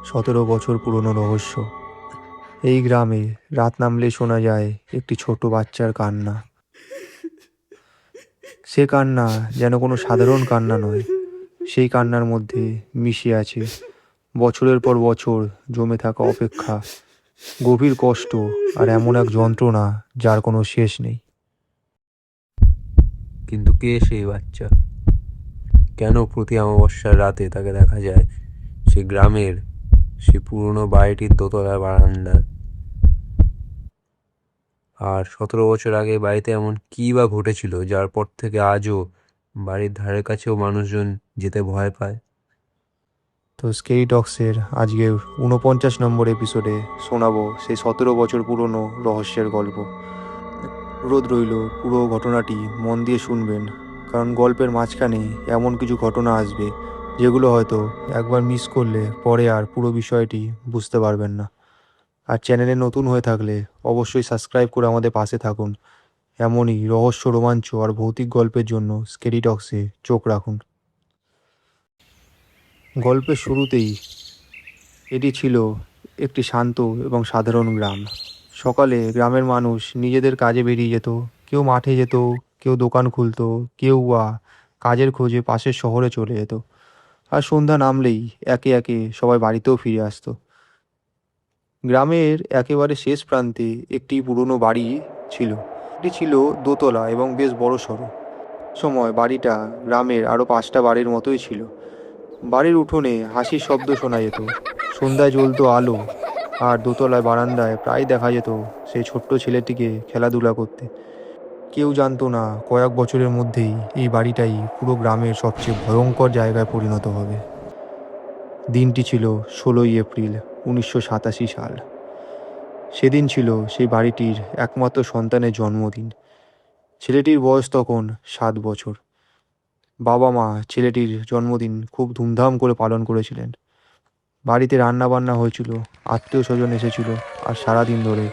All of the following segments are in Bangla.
17 বছর পুরনো রহস্য। এই গ্রামে রাত নামলে শোনা যায় একটি ছোট বাচ্চার কান্না। সে কান্না যেন কোনো সাধারণ কান্না নয়। সেই কান্নার মধ্যে মিশে আছে বছরের পর বছর জমে থাকা অপেক্ষা, গভীর কষ্ট আর এমন এক যন্ত্রণা যার কোনো শেষ নেই। কিন্তু কে সেই বাচ্চা? কেন প্রতি অমাবস্যার রাতে তাকে দেখা যায় সে গ্রামের সে পুরনো বাড়িটির দোতলার বারান্দায়? আর 17 বছর আগে বাড়িতে এমন কী বা ঘটেছিল যার পর থেকে আজও বাড়ির ধারে কাছেও মানুষজন যেতে ভয় পায়? তো স্কেরি টক্সের আজকের 49 নম্বর এপিসোডে শোনাবো সেই 17 বছর পুরনো রহস্যের গল্প। অনুরোধ রইল পুরো ঘটনাটি মন দিয়ে শুনবেন, কারণ গল্পের মাঝখানে এমন কিছু ঘটনা আসবে যেগুলো হয়তো একবার মিস করলে পরে আর পুরো বিষয়টি বুঝতে পারবেন না। আর চ্যানেলে নতুন হয়ে থাকলে অবশ্যই সাবস্ক্রাইব করে আমাদের পাশে থাকুন। এমনই রহস্য, রোমাঞ্চ আর ভৌতিক গল্পের জন্য স্কেরি টক্সে চোখ রাখুন। গল্পের শুরুতেই এটি ছিল একটি শান্ত এবং সাধারণ গ্রাম। সকালে গ্রামের মানুষ নিজেদের কাজে বেরিয়ে যেত। কেউ মাঠে যেত, কেউ দোকান খুলতো, কেউ বা কাজের খোঁজে পাশের শহরে চলে যেত। আর সন্ধ্যা নামলেই একে একে সবাই বাড়িতেও ফিরে আসতো। গ্রামের একেবারে শেষ প্রান্তে একটি পুরনো বাড়ি ছিল। এটি ছিল দোতলা এবং বেশ বড়সড়। সময় বাড়িটা গ্রামের আরও 5টা বাড়ির মতোই ছিল। বাড়ির উঠোনে হাসির শব্দ শোনা যেত, সন্ধ্যায় জ্বলতো আলো, আর দোতলায় বারান্দায় প্রায় দেখা যেত সেই ছোট্ট ছেলেটিকে খেলাধুলা করতে। কেউ জানতো না কয়েক বছরের মধ্যেই এই বাড়িটাই পুরো গ্রামের সবচেয়ে ভয়ঙ্কর জায়গায় পরিণত হবে। দিনটি ছিল 16ই এপ্রিল 1987 সাল। সেদিন ছিল সেই বাড়িটির একমাত্র সন্তানের জন্মদিন। ছেলেটির বয়স তখন 7 বছর। বাবা মা ছেলেটির জন্মদিন খুব ধুমধাম করে পালন করেছিলেন। বাড়িতে রান্না বান্না হয়েছিল, আত্মীয় স্বজন এসেছিল, আর সারাদিন ধরে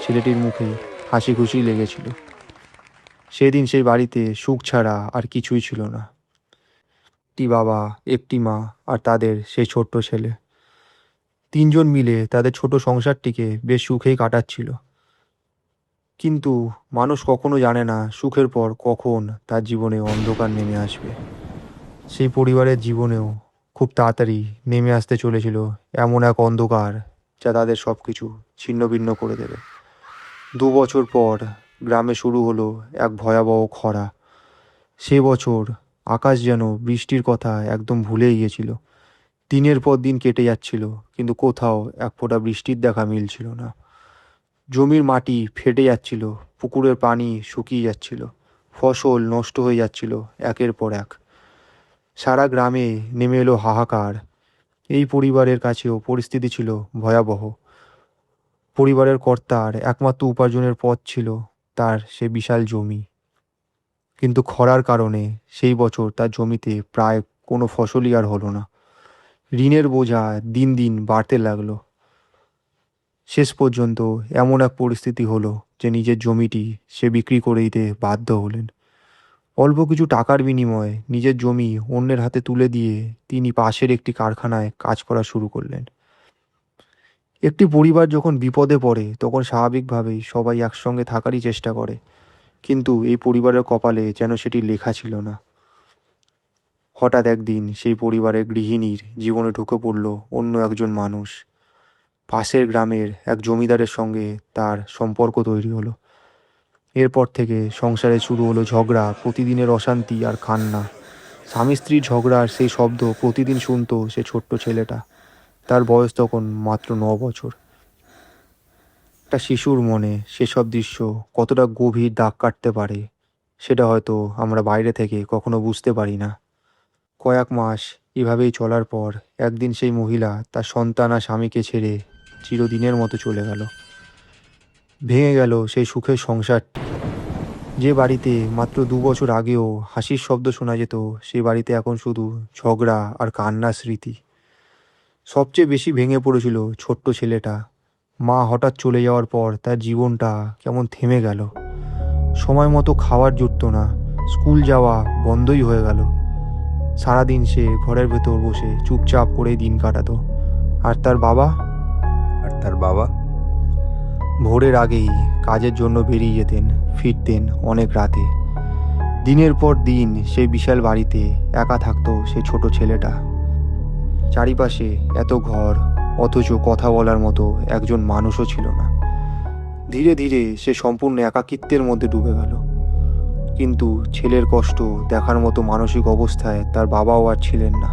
ছেলেটির মুখে হাসি খুশি লেগেছিল। সেদিন সেই বাড়িতে সুখ ছাড়া আর কিছুই ছিল না। একটি বাবা, একটি মা, আর তাদের সেই ছোট্ট ছেলে। তিনজন মিলে তাদের ছোট সংসারটিকে বেশ সুখেই কাটাচ্ছিল। কিন্তু মানুষ কখনো জানে না সুখের পর কখন তার জীবনে অন্ধকার নেমে আসবে। সেই পরিবারের জীবনেও খুব তাড়াতাড়ি নেমে আসতে চলেছিল এমন এক অন্ধকার যা তাদের সব কিছু ছিন্নভিন্ন করে দেবে। 2 বছর পর গ্রামে শুরু হলো এক ভয়াবহ খরা। সে বছর আকাশ যেন বৃষ্টির কথা একদম ভুলেই গিয়েছিল। দিনের পর দিন কেটে যাচ্ছিল, কিন্তু কোথাও এক ফোঁটা বৃষ্টির দেখা মিলছিল না। জমির মাটি ফেটে যাচ্ছিল, পুকুরের পানি শুকিয়ে যাচ্ছিল, ফসল নষ্ট হয়ে যাচ্ছিল একের পর এক। সারা গ্রামে নেমে এলো হাহাকার। এই পরিবারের কাছেও পরিস্থিতি ছিল ভয়াবহ। পরিবারের কর্তার একমাত্র উপার্জনের পথ ছিল তার সে বিশাল জমি। কিন্তু খরার কারণে সেই বছর তার জমিতে প্রায় কোনো ফসলই আর হলো না। ঋণের বোঝা দিন দিন বাড়তে লাগলো। শেষ পর্যন্ত এমন এক পরিস্থিতি হলো যে নিজের জমিটি সে বিক্রি করে দিতে বাধ্য হলেন। অল্প কিছু টাকার বিনিময়ে নিজের জমি অন্যের হাতে তুলে দিয়ে তিনি পাশের একটি কারখানায় কাজ করা শুরু করলেন। একটি পরিবার যখন বিপদে পড়ে তখন স্বাভাবিকভাবেই সবাই একসঙ্গে থাকারই চেষ্টা করে, কিন্তু এই পরিবারের কপালে যেন সেটি লেখা ছিল না। হঠাৎ একদিন সেই পরিবারের গৃহিণীর জীবনে ঢুকে পড়ল অন্য একজন মানুষ। পাশের গ্রামের এক জমিদারের সঙ্গে তার সম্পর্ক তৈরি হলো। এরপর থেকে সংসারে শুরু হলো ঝগড়া, প্রতিদিনের অশান্তি আর কান্না। স্বামী স্ত্রীর ঝগড়ার সেই শব্দ প্রতিদিন শুনতো সে ছোট্ট ছেলেটা। তার বয়স তখন মাত্র 9 বছর। একটা শিশুর মনে সেসব দৃশ্য কতটা গভীর দাগ কাটতে পারে সেটা হয়তো আমরা বাইরে থেকে কখনো বুঝতে পারি না। কয়েক মাস এভাবেই চলার পর একদিন সেই মহিলা তার সন্তান আর স্বামীকে ছেড়ে চিরদিনের মতো চলে গেল। ভেঙে গেল সেই সুখের সংসারটি। যে বাড়িতে মাত্র 2 বছর আগেও হাসির শব্দ শোনা যেত, সেই বাড়িতে এখন শুধু ঝগড়া আর কান্নার স্মৃতি। সবচেয়ে বেশি ভেঙে পড়েছিল ছোট্ট ছেলেটা। মা হঠাৎ চলে যাওয়ার পর তার জীবনটা কেমন থেমে গেল। সময় মতো খাবার জুটতো না, স্কুল যাওয়া বন্ধই হয়ে গেল। সারাদিন সে ঘরের ভেতর বসে চুপচাপ করেই দিন কাটাতো। আর তার বাবা আর তার বাবা ভোরের আগেই কাজের জন্য বেরিয়ে যেতেন, ফিরতেন অনেক রাতে। দিনের পর দিন সেই বিশাল বাড়িতে একা থাকতো সেই ছোট ছেলেটা। চারিপাশে এত ঘর, অথচ কথা বলার মতো একজন মানুষও ছিল না। ধীরে ধীরে সে সম্পূর্ণ একাকিত্বের মধ্যে ডুবে গেল। কিন্তু ছেলের কষ্ট দেখার মতো মানসিক অবস্থায় তার বাবাও আর ছিলেন না।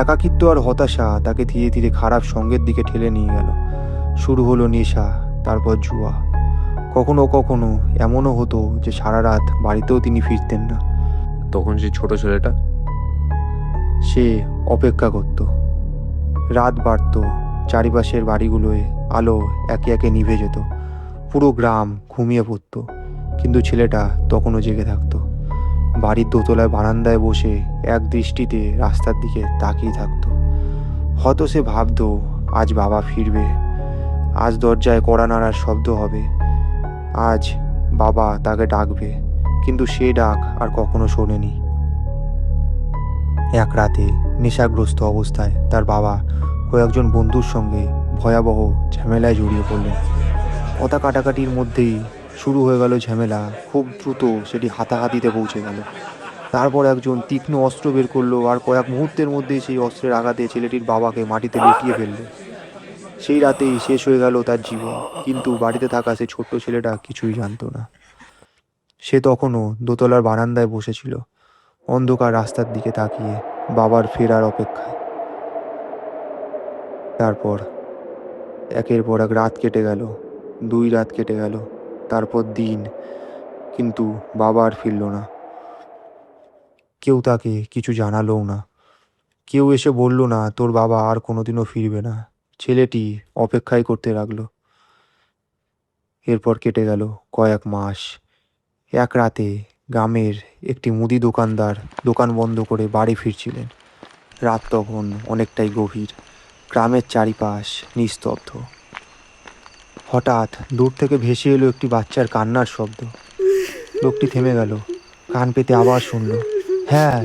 একাকিত্ব আর হতাশা তাকে ধীরে ধীরে খারাপ সঙ্গের দিকে ঠেলে নিয়ে গেল। শুরু হলো নেশা, তারপর জুয়া। কখনো কখনো এমনও হতো যে সারা রাত বাড়িতেও তিনি ফিরতেন না। তখন সেই ছোট ছেলেটা সে অপেক্ষা করত। রাত বাড়ত, চারিপাশের বাড়িগুলোয় আলো একে একে নিভে যেত, পুরো গ্রাম ঘুমিয়ে পড়ত, কিন্তু ছেলেটা তখনও জেগে থাকতো। বাড়ির দোতলায় বারান্দায় বসে এক দৃষ্টিতে রাস্তার দিকে তাকিয়ে থাকতো। হয়তো সে ভাবতো আজ বাবা ফিরবে, আজ দরজায় কড়া নাড়ার শব্দ হবে, আজ বাবা তাকে ডাকবে। কিন্তু সে ডাক আর কখনো শোনেনি। এক রাতে নেশাগ্রস্ত অবস্থায় তার বাবা কয়েকজন বন্ধুর সঙ্গে ভয়াবহ ঝামেলায় জড়িয়ে পড়লেন। কথা কাটাকাটির মধ্যেই শুরু হয়ে গেল ঝামেলা। খুব দ্রুত সেটি হাতাহাতিতে পৌঁছে গেল। তারপর একজন তীক্ষ্ণ অস্ত্র বের করলো আর কয়েক মুহূর্তের মধ্যেই সেই অস্ত্রের আঘাতে ছেলেটির বাবাকে মাটিতে লেটিয়ে ফেললো। সেই রাতেই শেষ হয়ে গেল তার জীবন। কিন্তু বাড়িতে থাকা সেই ছোট্ট ছেলেটা কিছুই জানতো না। সে তখনও দোতলার বারান্দায় বসেছিল, অন্ধকার রাস্তার দিকে তাকিয়ে, বাবার ফেরার অপেক্ষায়। তারপর একের পর এক রাত কেটে গেল, 2 রাত কেটে গেল, তারপর দিন। কিন্তু বাবা আর ফিরল না। কেউ তাকে কিছু জানালোও না। কেউ এসে বলল না তোর বাবা আর কোনোদিনও ফিরবে না। ছেলেটি অপেক্ষাই করতে লাগলো। এরপর কেটে গেল কয়েক মাস। এক রাতে গ্রামের একটি মুদি দোকানদার দোকান বন্ধ করে বাড়ি ফিরছিলেন। রাত তখন অনেকটাই গভীর, গ্রামের চারিপাশ নিস্তব্ধ। হঠাৎ দূর থেকে ভেসে এলো একটি বাচ্চার কান্নার শব্দ। লোকটি থেমে গেল, কান পেতে আবার শুনল। হ্যাঁ,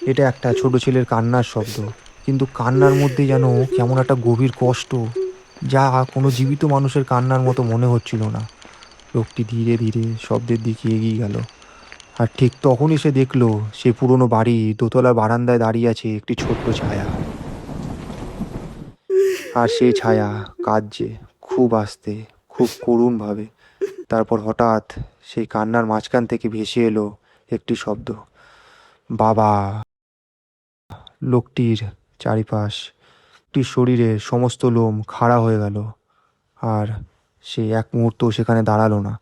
এটা একটা ছোট ছেলের কান্নার শব্দ, কিন্তু কান্নার মধ্যে যেন কেমন একটা গভীর কষ্ট, যা কোনো জীবিত মানুষের কান্নার মতো মনে হচ্ছিল না। লোকটি ধীরে ধীরে শব্দের দিকে এগিয়ে গেল। আর ঠিক তখনই সে দেখল সেই পুরনো বাড়ি দোতলার বারান্দায় দাঁড়িয়ে আছে একটি ছোট্ট ছায়া। আর সেই ছায়া কাঁদছে, খুব আস্তে, খুব করুণভাবে। তারপর হঠাৎ সেই কান্নার মাঝখান থেকে ভেসে এলো একটি শব্দ, বাবা। লোকটির চারিপাশ, লোকটির শরীরের সমস্ত লোম খাড়া হয়ে গেল। আর সে এক মুহূর্ত সেখানে দাঁড়ালো না।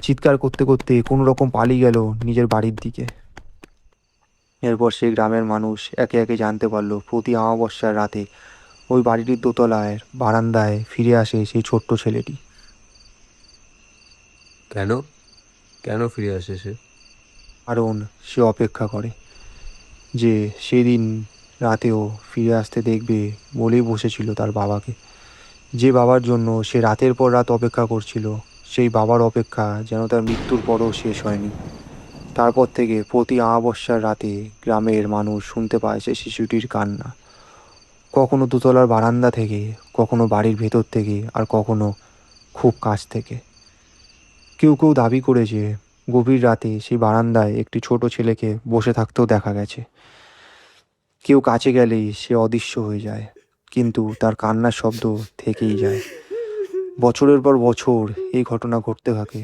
চিৎকার করতে করতে কোনো রকম পালিয়ে গেল নিজের বাড়ির দিকে। এরপর সেই গ্রামের মানুষ একে একে জানতে পারলো প্রতি অমাবস্যার রাতে ওই বাড়িটির দোতলায় বারান্দায় ফিরে আসে সেই ছোট্ট ছেলেটি। কেন কেন ফিরে আসে সে? কারণ সে অপেক্ষা করে যে সেদিন রাতেও ফিরে আসতে দেখবে বলেই বসেছিল তার বাবাকে। যে বাবার জন্য সে রাতের পর রাত অপেক্ষা করছিল, সেই বাবার অপেক্ষা যেন তার মৃত্যুর পরও শেষ হয়নি। তারপর থেকে প্রতি অমাবস্যার রাতে গ্রামের মানুষ শুনতে পায় সে শিশুটির কান্না। কখনো দোতলার বারান্দা থেকে, কখনো বাড়ির ভেতর থেকে, আর কখনো খুব কাছ থেকে। কেউ কেউ দাবি করেছে গভীর রাতে সেই বারান্দায় একটি ছোট ছেলেকে বসে থাকতেও দেখা গেছে। কেউ কাছে গেলেই সে অদৃশ্য হয়ে যায়, কিন্তু তার কান্নার শব্দ থেকেই যায়। বছরের পর বছর এই ঘটনা ঘটতে থাকে।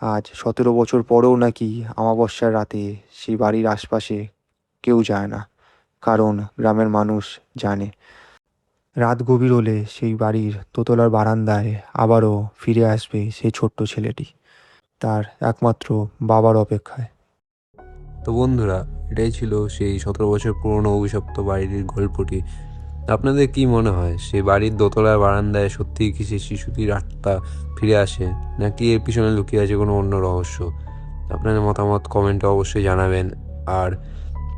আজ 17 বছর পরেও নাকি অমাবস্যার রাতে সেই বাড়ির আশপাশে কেউ যায় না, কারণ গ্রামের মানুষ জানে রাত গভীর হলে সেই বাড়ির দোতলার বারান্দায় আবারও ফিরে আসবে সেই ছোট্ট ছেলেটি, তার একমাত্র বাবার অপেক্ষায়। তো বন্ধুরা, এটাই ছিল সেই 17 বছর পুরনো অভিশপ্ত বাড়ির গল্পটি। আপনাদের কি মনে হয়, সেই বাড়ির দোতলার বারান্দায় সত্যিই কি সেই শিশুটির আত্মা ফিরে আসে, নাকি এর পিছনে লুকিয়ে আছে কোনো অন্য রহস্য? আপনাদের মতামত কমেন্টে অবশ্যই জানাবেন। আর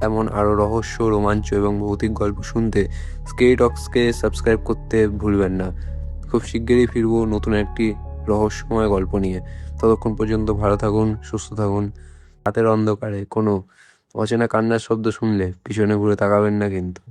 এমন আরও রহস্য, রোমাঞ্চ এবং ভৌতিক গল্প শুনতে স্কেরি টক্সকে সাবস্ক্রাইব করতে ভুলবেন না। খুব শিগগিরই ফিরবো নতুন একটি রহস্যময় গল্প নিয়ে। ততক্ষণ পর্যন্ত ভালো থাকুন, সুস্থ থাকুন। রাতের অন্ধকারে কোনো অচেনা কান্নার শব্দ শুনলে পিছনে ঘুরে তাকাবেন না কিন্তু।